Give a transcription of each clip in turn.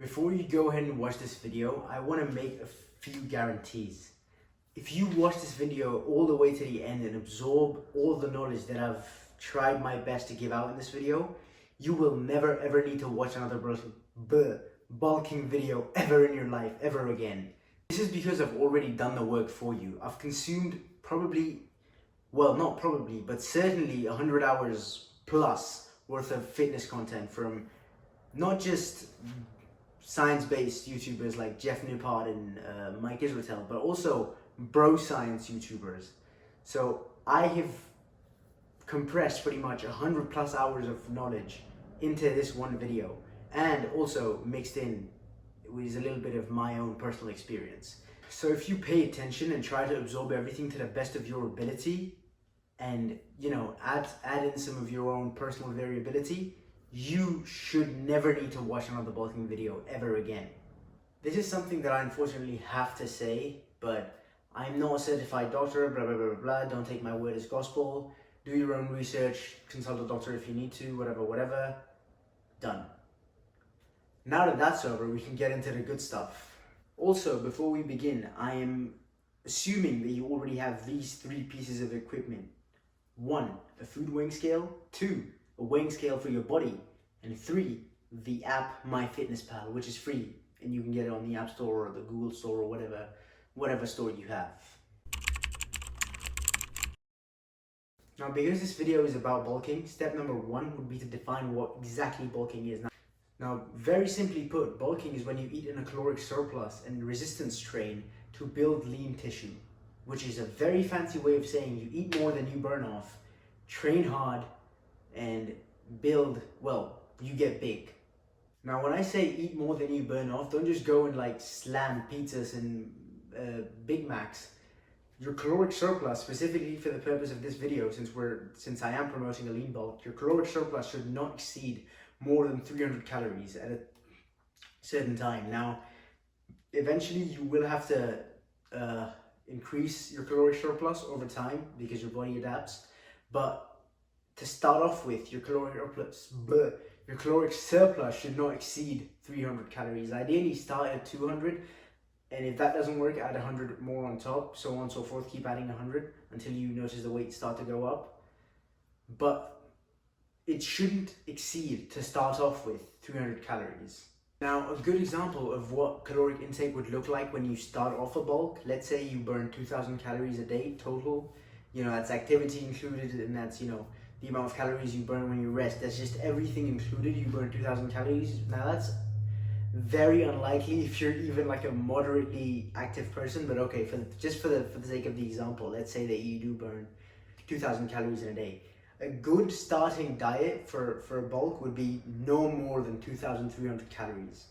Before you go ahead and watch this video, I want to make a few guarantees. If you watch this video all the way to the end and absorb all the knowledge that I've tried my best to give out in this video, you will never ever need to watch another bulking video ever in your life, ever again. This is because I've already done the work for you. I've consumed certainly 100 hours plus worth of fitness content from not just science-based YouTubers like Jeff Nippard and Mike Israetel, but also bro science YouTubers. So I have compressed pretty much 100 plus hours of knowledge into this one video, and also mixed in with a little bit of my own personal experience. So if you pay attention and try to absorb everything to the best of your ability, and add in some of your own personal variability, you should never need to watch another bulking video ever again. This is something that I unfortunately have to say, but I'm not a certified doctor, blah, blah, blah, blah, don't take my word as gospel. Do your own research, consult a doctor if you need to, whatever. Done. Now that that's over, we can get into the good stuff. Also, before we begin, I am assuming that you already have these 3 pieces of equipment. 1, a food weighing scale. 2, a weighing scale for your body. And 3, the app MyFitnessPal, which is free, and you can get it on the App Store or the Google Store or whatever store you have. Now, because this video is about bulking, step number 1 would be to define what exactly bulking is. Now, very simply put, bulking is when you eat in a caloric surplus and resistance train to build lean tissue, which is a very fancy way of saying you eat more than you burn off, train hard, and build, you get big. Now, when I say eat more than you burn off, don't just go and slam pizzas and Big Macs. Your caloric surplus, specifically for the purpose of this video, since I am promoting a lean bulk, your caloric surplus should not exceed more than 300 calories at a certain time. Now, eventually you will have to increase your caloric surplus over time because your body adapts, but to start off with, your caloric surplus should not exceed 300 calories. Ideally start at 200, and if that doesn't work, add 100 more on top, so on and so forth. Keep adding 100 until you notice the weight start to go up. But it shouldn't exceed, to start off with, 300 calories. Now, a good example of what caloric intake would look like when you start off a bulk, let's say you burn 2,000 calories a day total. That's activity included, and that's, the amount of calories you burn when you rest. That's just everything included. You burn 2,000 calories. Now, that's very unlikely if you're even a moderately active person, but okay, for the sake of the example, let's say that you do burn 2,000 calories in a day. A good starting diet for a bulk would be no more than 2,300 calories.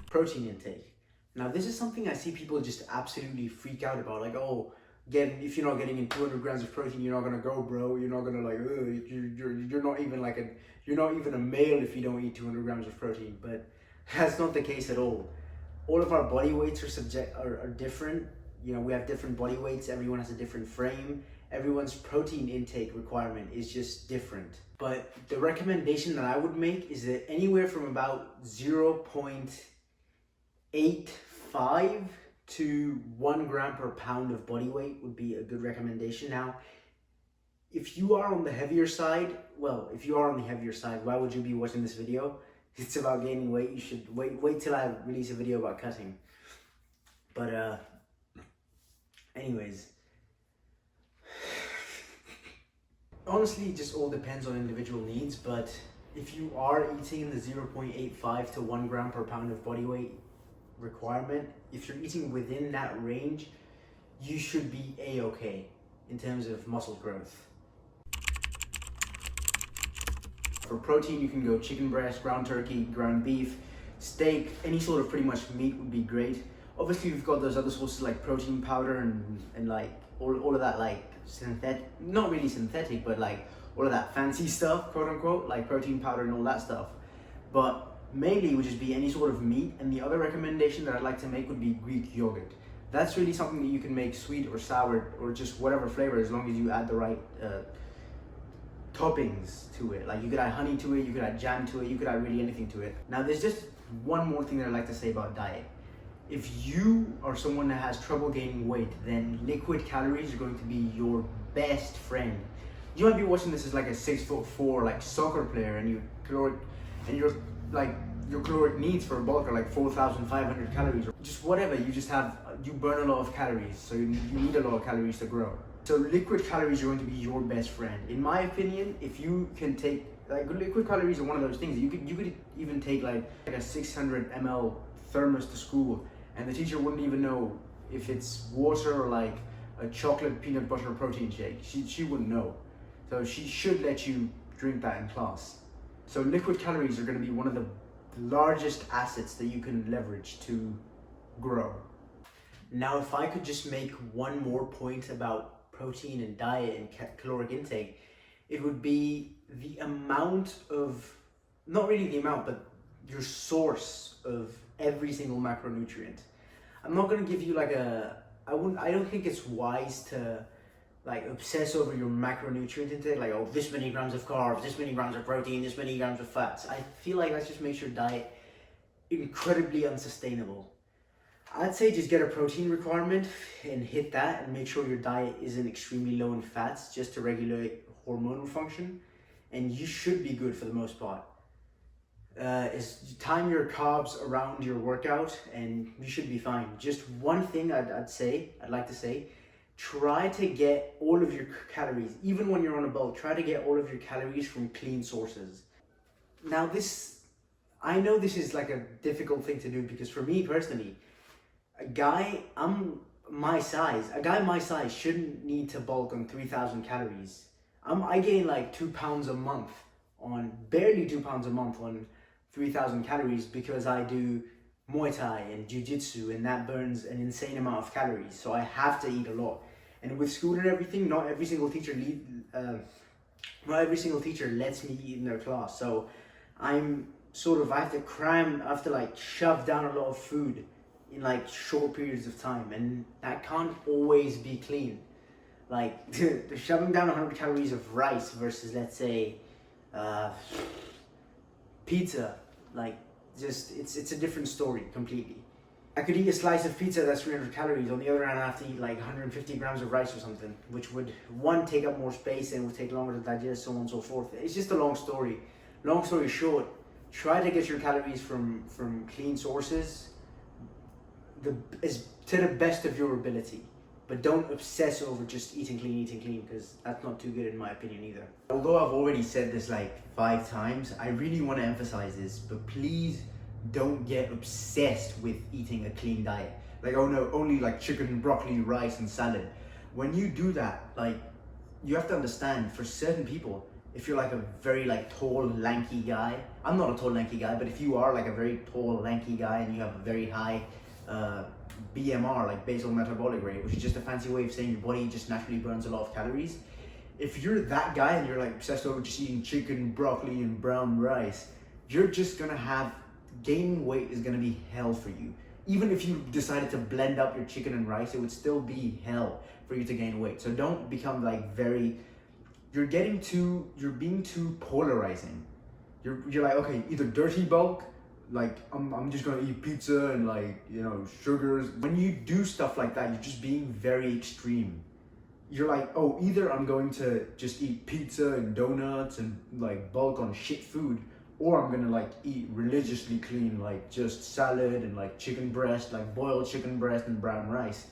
Protein intake. Now, this is something I see people just absolutely freak out about. If you're not getting in 200 grams of protein, you're not gonna go, bro. You're not gonna you're not even a male if you don't eat 200 grams of protein. But that's not the case at all. All of our body weights are different. We have different body weights. Everyone has a different frame. Everyone's protein intake requirement is just different. But the recommendation that I would make is that anywhere from about 0.85 to 1 gram per pound of body weight would be a good recommendation. Now, if you are on the heavier side, why would you be watching this video? It's about gaining weight. You should wait till I release a video about cutting. But anyways, honestly, it just all depends on individual needs. But if you are eating in the 0.85 to 1 gram per pound of body weight requirement, if you're eating within that range, you should be a-okay in terms of muscle growth. For protein, you can go chicken breast, ground turkey, ground beef, steak, any sort of pretty much meat would be great. Obviously, we've got those other sources like protein powder and all of that synthetic, not really synthetic, but all of that fancy stuff, quote unquote, like protein powder and all that stuff. But mainly it would just be any sort of meat, and the other recommendation that I'd like to make would be Greek yogurt. That's really something that you can make sweet or sour or just whatever flavor, as long as you add the right toppings to it. Like you could add honey to it, you could add jam to it, you could add really anything to it. Now there's just one more thing that I'd like to say about diet. If you are someone that has trouble gaining weight, then liquid calories are going to be your best friend. You might be watching this as like a 6'4" like soccer player, and your caloric needs for a bulk are like 4,500 calories, or just whatever. You burn a lot of calories, so you need a lot of calories to grow. So liquid calories are going to be your best friend. In my opinion, if you can take, like, liquid calories are one of those things. You could even take like a 600 ml thermos to school, and the teacher wouldn't even know if it's water or like a chocolate peanut butter protein shake. She wouldn't know. So she should let you drink that in class. So liquid calories are going to be one of the largest assets that you can leverage to grow. Now, if I could just make one more point about protein and diet and caloric intake, it would be the amount of, not really the amount, but your source of every single macronutrient. I'm not going to give you like I don't think it's wise to like obsess over your macronutrient intake, like, oh, this many grams of carbs, this many grams of protein, this many grams of fats. I feel like that just makes your diet incredibly unsustainable. I'd say just get a protein requirement and hit that, and make sure your diet isn't extremely low in fats, just to regulate hormonal function, and you should be good for the most part. Is time your carbs around your workout and you should be fine. Just one thing I'd like to say, try to get all of your calories, even when you're on a bulk, try to get all of your calories from clean sources. Now I know this is like a difficult thing to do, because for me personally, a guy my size shouldn't need to bulk on 3,000 calories. I gain like 2 pounds a month barely 2 pounds a month on 3,000 calories, because I do Muay Thai and Jiu-Jitsu, and that burns an insane amount of calories. So I have to eat a lot. And with school and everything, not every single teacher lets me eat in their class. So I have to like shove down a lot of food in like short periods of time, and that can't always be clean. Like the shoving down 100 calories of rice versus, let's say, pizza, like, just it's a different story completely. I could eat a slice of pizza that's 300 calories. On the other hand, I have to eat like 150 grams of rice or something, which would, one, take up more space and would take longer to digest, so on and so forth. It's just a long story. Long story short, try to get your calories from clean sources to the best of your ability. But don't obsess over just eating clean, because that's not too good in my opinion either. Although I've already said this like 5 times, I really want to emphasize this, but please don't get obsessed with eating a clean diet. Like, oh no, only like chicken, broccoli, rice, and salad. When you do that, like, you have to understand, for certain people, if you're like a very like tall, lanky guy, I'm not a tall, lanky guy, but if you are like a very tall, lanky guy and you have a very high BMR, like basal metabolic rate, which is just a fancy way of saying your body just naturally burns a lot of calories. If you're that guy and you're like obsessed over just eating chicken, broccoli, and brown rice, you're just gonna gaining weight is gonna be hell for you. Even if you decided to blend up your chicken and rice, it would still be hell for you to gain weight. So don't become like you're being too polarizing. You're like, okay, either dirty bulk, like I'm just gonna eat pizza and like, you know, sugars. When you do stuff like that, you're just being very extreme. You're like, oh, either I'm going to just eat pizza and donuts and like bulk on shit food, or I'm gonna like eat religiously clean, like just salad and like chicken breast, like boiled chicken breast and brown rice.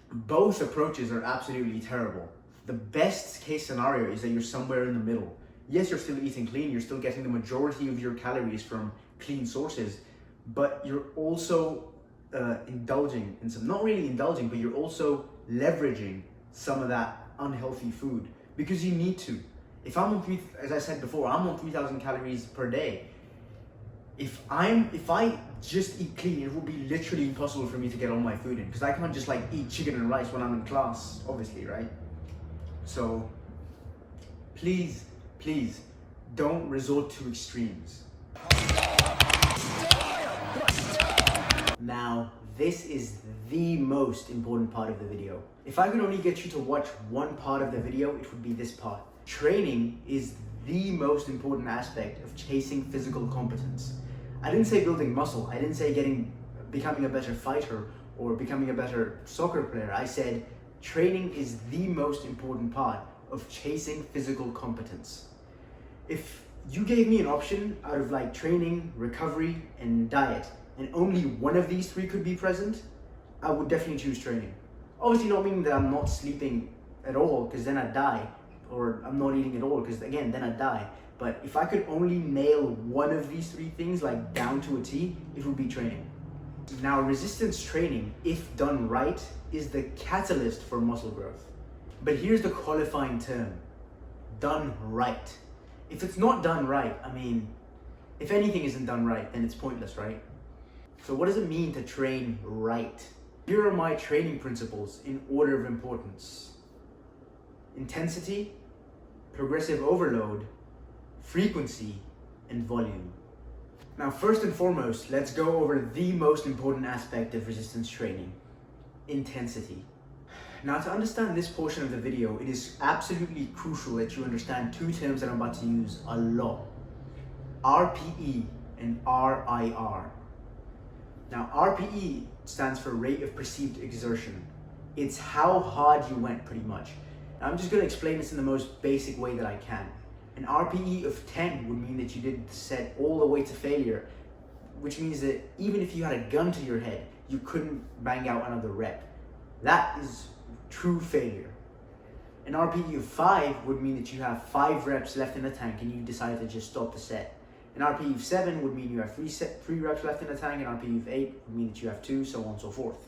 Both approaches are absolutely terrible. The best case scenario is that you're somewhere in the middle. Yes, you're still eating clean, you're still getting the majority of your calories from clean sources, but you're also indulging in some, not really indulging, but you're also leveraging some of that unhealthy food, because you need to. If I'm on as I said before, I'm on 3,000 calories per day. If I just eat clean, it will be literally impossible for me to get all my food in, because I can't just like eat chicken and rice when I'm in class, obviously, right? So please don't resort to extremes. Now, this is the most important part of the video. If I could only get you to watch one part of the video, it would be this part. Training is the most important aspect of chasing physical competence. I didn't say building muscle. I didn't say becoming a better fighter or becoming a better soccer player. I said training is the most important part of chasing physical competence. If you gave me an option out of like training, recovery, and diet, and only one of these three could be present, I would definitely choose training. Obviously not meaning that I'm not sleeping at all, because then I'd die, or I'm not eating at all, because again, then I'd die. But if I could only nail one of these three things like down to a T, it would be training. Now, resistance training, if done right, is the catalyst for muscle growth. But here's the qualifying term: done right. If it's not done right, I mean, if anything isn't done right, then it's pointless, right? So what does it mean to train right? Here are my training principles in order of importance: intensity, progressive overload, frequency, and volume. Now, first and foremost, let's go over the most important aspect of resistance training: intensity. Now, to understand this portion of the video, it is absolutely crucial that you understand two terms that I'm about to use a lot: RPE and RIR. Now, RPE stands for rate of perceived exertion. It's how hard you went, pretty much. Now, I'm just going to explain this in the most basic way that I can. An RPE of 10 would mean that you did the set all the way to failure, which means that even if you had a gun to your head, you couldn't bang out another rep. That is true failure. An RPE of 5 would mean that you have 5 reps left in the tank and you decided to just stop the set. An RPE of 7 would mean you have 3 reps left in the tank. An RPE of 8 would mean that you have 2, so on and so forth.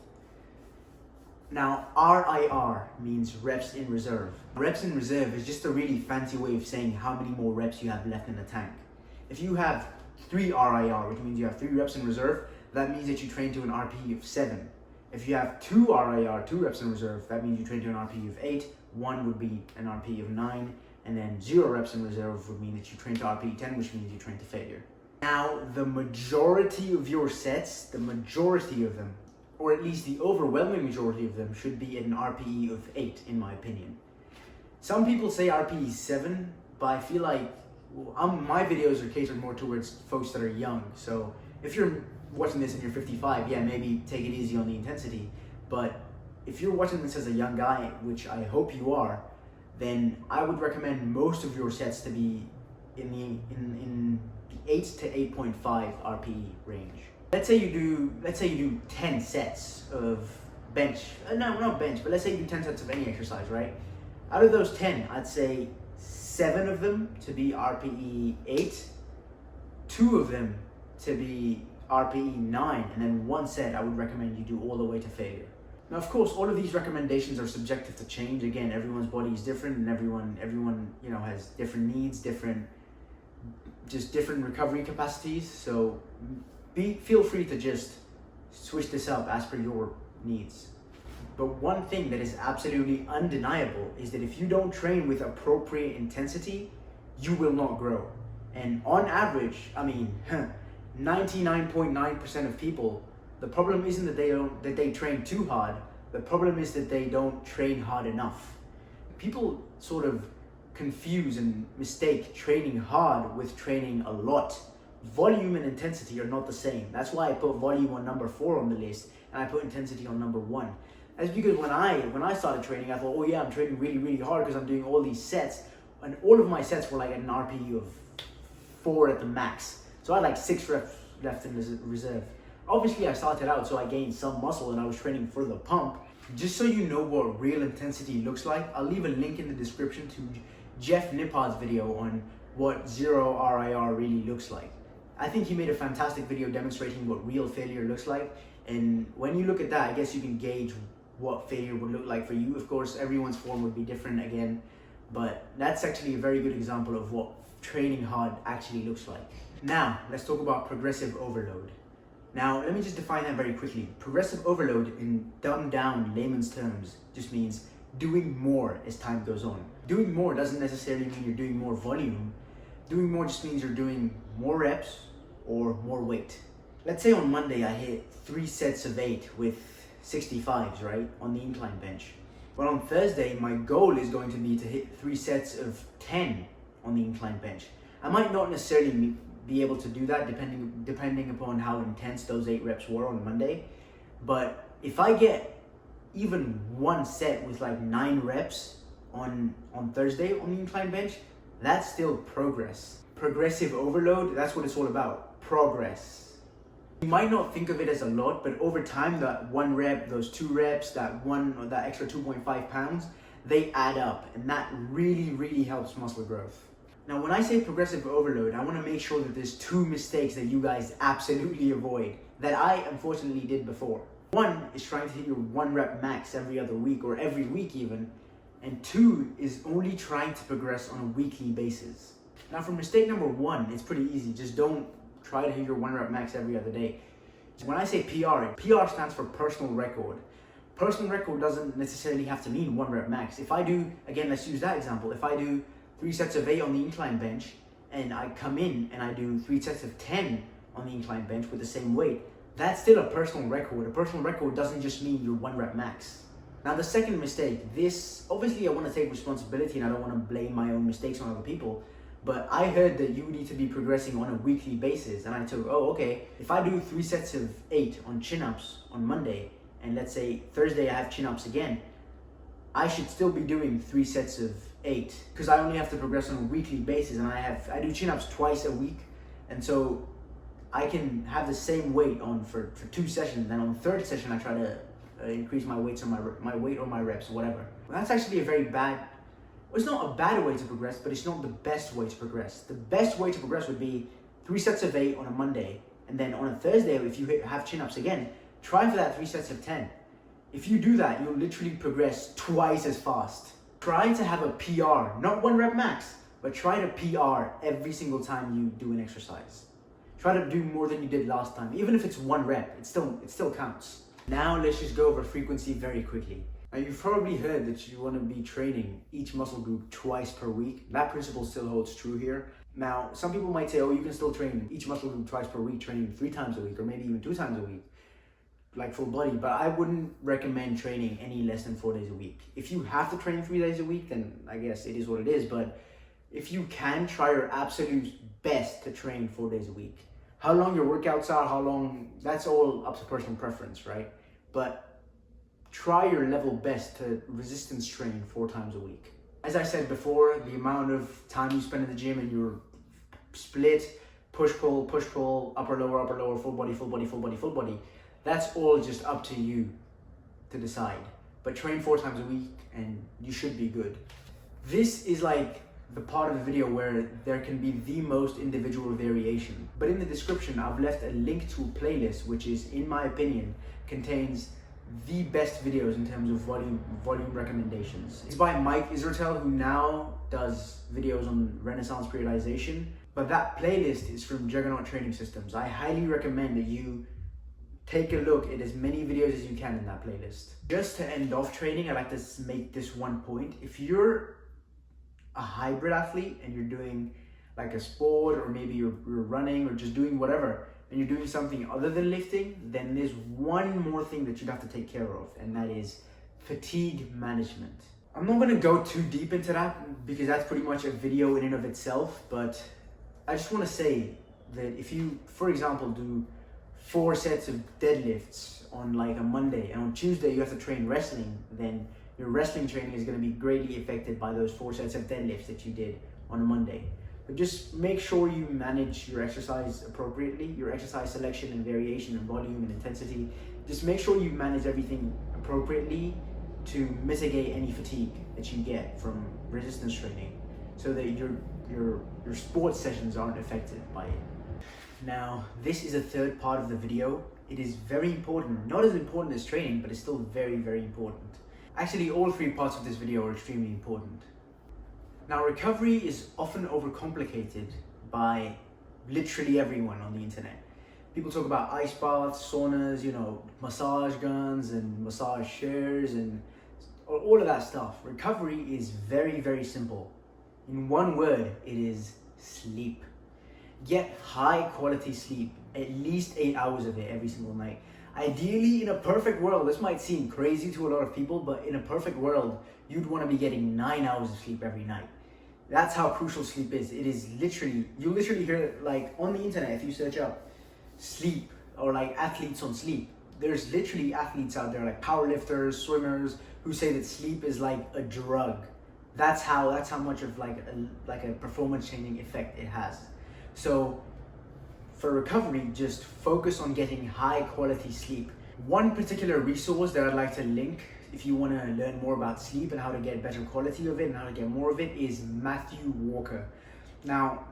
Now, RIR means reps in reserve. Reps in reserve is just a really fancy way of saying how many more reps you have left in the tank. If you have 3 RIR, which means you have 3 reps in reserve, that means that you train to an RPE of 7. If you have 2 RIR, 2 reps in reserve, that means you train to an RPE of 8. 1 would be an RPE of 9. And then 0 reps in reserve would mean that you train to RPE 10, which means you train to failure. Now, the majority of your sets, the majority of them, or at least the overwhelming majority of them, should be at an RPE of 8, in my opinion. Some people say RPE 7, but I feel like my videos are catered more towards folks that are young. So if you're watching this and you're 55, yeah, maybe take it easy on the intensity. But if you're watching this as a young guy, which I hope you are, then I would recommend most of your sets to be in the 8 to 8.5 RPE range. Let's say you do 10 sets of bench. No, not bench, but let's say you do 10 sets of any exercise, right? Out of those 10, I'd say 7 of them to be RPE 8, 2 of them to be RPE 9, and then 1 set I would recommend you do all the way to failure. Now, of course, all of these recommendations are subjective to change. Again, everyone's body is different, and everyone has different needs, different recovery capacities. So feel free to just switch this up as per your needs. But one thing that is absolutely undeniable is that if you don't train with appropriate intensity, you will not grow. And on average, 99.9% of people, the problem isn't that they train too hard. The problem is that they don't train hard enough. People sort of confuse and mistake training hard with training a lot. Volume and intensity are not the same. That's why I put volume on number 4 on the list and I put intensity on number 1. That's because when I started training, I thought, oh yeah, I'm training really, really hard because I'm doing all these sets. And all of my sets were like at an RPE of 4 at the max. So I had like 6 reps left in reserve. Obviously, I started out so I gained some muscle and I was training for the pump. Just so you know what real intensity looks like, I'll leave a link in the description to Jeff Nippard's video on what 0 RIR really looks like. I think he made a fantastic video demonstrating what real failure looks like. And when you look at that, I guess you can gauge what failure would look like for you. Of course, everyone's form would be different again, but that's actually a very good example of what training hard actually looks like. Now, let's talk about progressive overload. Now, let me just define that very quickly. Progressive overload, in dumbed down layman's terms, just means doing more as time goes on. Doing more doesn't necessarily mean you're doing more volume. Doing more just means you're doing more reps or more weight. Let's say on Monday I hit 3 sets of 8 with 65s, right, on the incline bench. But on Thursday, my goal is going to be to hit 3 sets of 10 on the incline bench. I might not necessarily be able to do that depending upon how intense those 8 reps were on Monday. But if I get even one set with like 9 reps on Thursday on the incline bench, that's still progress. Progressive overload, that's what it's all about, progress. You might not think of it as a lot, but over time, that 1 rep, those 2 reps, that extra 2.5 pounds, they add up, and that really, really helps muscle growth. Now, when I say progressive overload, I want to make sure that there's 2 mistakes that you guys absolutely avoid that I unfortunately did before. 1 is trying to hit your 1 rep max every other week or every week even, and 2 is only trying to progress on a weekly basis. Now, for mistake number 1, it's pretty easy. Just don't try to hit your 1 rep max every other day. When I say PR stands for personal record. Personal record doesn't necessarily have to mean 1 rep max. If I do, again, let's use that example. If I do 3 sets of 8 on the incline bench, and I come in and I do 3 sets of 10 on the incline bench with the same weight, that's still a personal record. A personal record doesn't just mean your 1 rep max. Now, the second mistake, obviously I want to take responsibility and I don't want to blame my own mistakes on other people, but I heard that you need to be progressing on a weekly basis, and I took, okay, if I do 3 sets of 8 on chin-ups on Monday, and let's say Thursday I have chin-ups again, I should still be doing 3 sets of 8, because I only have to progress on a weekly basis, and I do chin-ups twice a week, and so I can have the same weight on for 2 sessions, and on the 3rd session I try to increase my weights on my weight or my reps, whatever. Well, that's actually a very bad. It's not a bad way to progress, but it's not the best way to progress. The best way to progress would be 3 sets of 8 on a Monday, and then on a Thursday, if you have chin-ups again, try for that 3 sets of 10. If you do that, you'll literally progress twice as fast. Try to have a PR, not 1 rep max, but try to PR every single time you do an exercise. Try to do more than you did last time. Even if it's 1 rep, it still counts. Now let's just go over frequency very quickly. Now, you've probably heard that you want to be training each muscle group twice per week. That principle still holds true here. Now, some people might say, you can still train each muscle group twice per week, training 3 times a week, or maybe even 2 times a week, like full body. But I wouldn't recommend training any less than 4 days a week. If you have to train 3 days a week, then I guess it is what it is. But if you can, try your absolute best to train 4 days a week. How long your workouts are, that's all up to personal preference, right? But try your level best to resistance train 4 times a week. As I said before, the amount of time you spend in the gym and your split, push-pull, upper-lower, full body, that's all just up to you to decide. But train 4 times a week and you should be good. This is like the part of the video where there can be the most individual variation. But in the description, I've left a link to a playlist, which is, in my opinion, contains the best videos in terms of volume recommendations. It's by Mike Israetel, who now does videos on Renaissance periodization, but that playlist is from Juggernaut Training Systems. I highly recommend that you take a look at as many videos as you can in that playlist. Just to end off training, I like to make this one point. If you're a hybrid athlete and you're doing like a sport, or maybe you're running or just doing whatever, and you're doing something other than lifting, then there's one more thing that you'd have to take care of, and that is fatigue management. I'm not gonna go too deep into that because that's pretty much a video in and of itself, but I just wanna say that if you, for example, do 4 sets of deadlifts on like a Monday, and on Tuesday you have to train wrestling, then your wrestling training is gonna be greatly affected by those 4 sets of deadlifts that you did on a Monday. But just make sure you manage your exercise appropriately, your exercise selection and variation and volume and intensity. Just make sure you manage everything appropriately to mitigate any fatigue that you get from resistance training, so that your sports sessions aren't affected by it. Now, this is a 3rd part of the video. It is very important, not as important as training, but it's still very, very important. Actually, all 3 parts of this video are extremely important. Now, recovery is often overcomplicated by literally everyone on the internet. People talk about ice baths, saunas, massage guns and massage chairs and all of that stuff. Recovery is very, very simple. In one word, it is sleep. Get high quality sleep, at least 8 hours of it every single night. Ideally, in a perfect world, this might seem crazy to a lot of people, but in a perfect world, you'd want to be getting 9 hours of sleep every night. That's how crucial sleep is. It is literally, you literally hear it like on the internet, if you search up sleep or like athletes on sleep, there's literally athletes out there like powerlifters, swimmers, who say that sleep is like a drug. That's how much of like a performance changing effect it has. So for recovery, just focus on getting high quality sleep. One particular resource that I'd like to link if you want to learn more about sleep and how to get better quality of it and how to get more of it is Matthew Walker. Now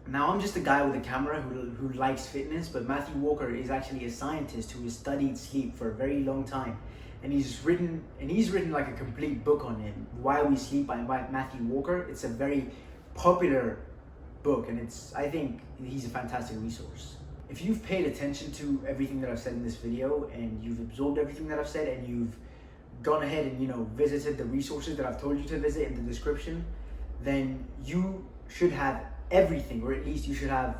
I'm just a guy with a camera who likes fitness, but Matthew Walker is actually a scientist who has studied sleep for a very long time. And he's written like a complete book on it, Why We Sleep by Matthew Walker. It's a very popular book, and I think he's a fantastic resource. If you've paid attention to everything that I've said in this video and you've absorbed everything that I've said and you've gone ahead and visited the resources that I've told you to visit in the description, then you should have everything, or at least you should have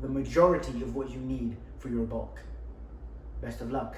the majority of what you need for your bulk. Best of luck.